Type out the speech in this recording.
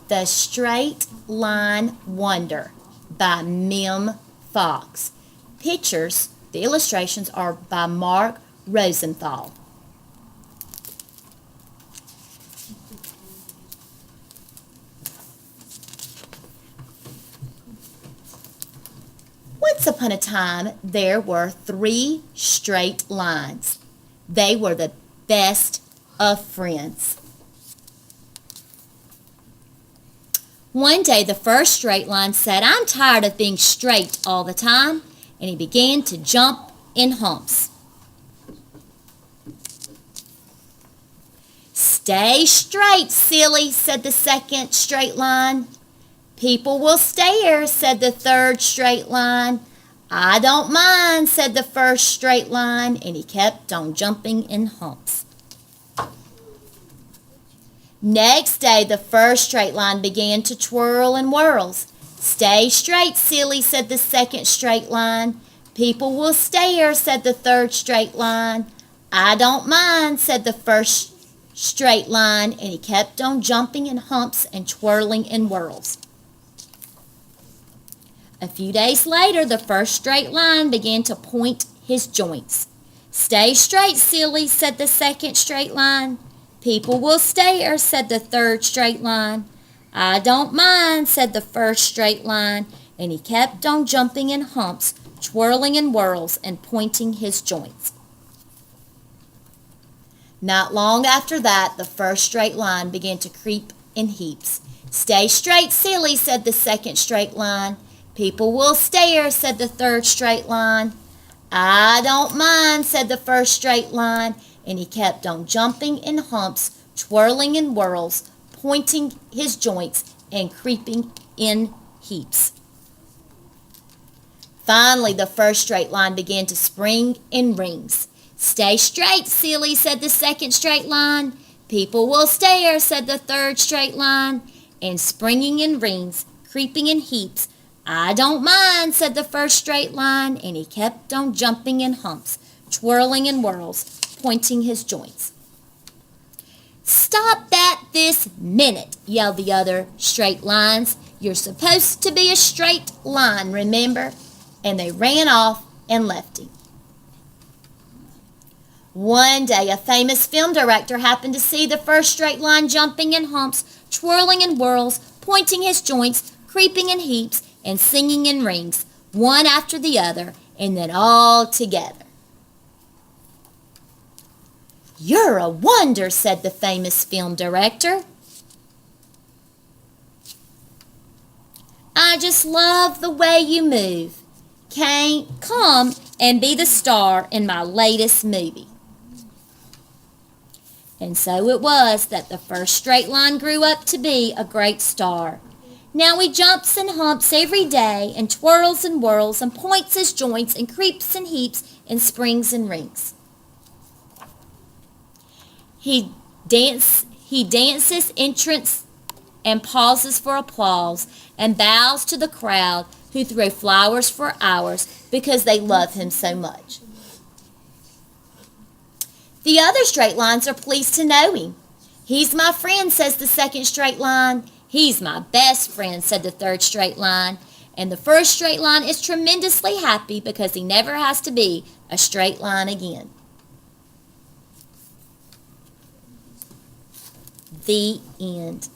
The Straight Line Wonder by Mem Fox. Pictures, the illustrations are by Mark Rosenthal. Once upon a time, there were 3 straight lines. They were the best of friends. One day, the first straight line said, "I'm tired of being straight all the time," and he began to jump in humps. "Stay straight, silly," said the second straight line. "People will stare," said the third straight line. "I don't mind," said the first straight line, and he kept on jumping in humps. Next day, the first straight line began to twirl and whirls. "Stay straight, silly," said the second straight line. "People will stare," said the third straight line. "I don't mind," said the first straight line, and he kept on jumping in humps and twirling in whirls. A few days later, the first straight line began to point his joints. "Stay straight, silly," said the second straight line. "People will stare," said the third straight line. "I don't mind," said the first straight line, and he kept on jumping in humps, twirling in whirls, and pointing his joints. Not long after that, the first straight line began to creep in heaps. "Stay straight, silly," said the second straight line. "People will stare," said the third straight line. "I don't mind," said the first straight line, and he kept on jumping in humps, twirling in whirls, pointing his joints, and creeping in heaps. Finally, the first straight line began to spring in rings. "Stay straight, silly," said the second straight line. "People will stare," said the third straight line. And springing in rings, creeping in heaps, "I don't mind," said the first straight line, and he kept on jumping in humps, twirling in whirls, pointing his joints. "Stop that this minute," yelled the other straight lines. "You're supposed to be a straight line, remember?" And they ran off and left him. One day, a famous film director happened to see the first straight line jumping in humps, twirling in whirls, pointing his joints, creeping in heaps, and singing in rings, one after the other, and then all together. "You're a wonder," said the famous film director. "I just love the way you move. Come and be the star in my latest movie." And so it was that the first straight line grew up to be a great star. Now he jumps and humps every day and twirls and whirls and points his joints and creeps and heaps and springs and rings. He dances entrance and pauses for applause and bows to the crowd who throw flowers for hours because they love him so much. The other straight lines are pleased to know him. "He's my friend," says the second straight line. "He's my best friend," said the third straight line. And the first straight line is tremendously happy because he never has to be a straight line again. The end.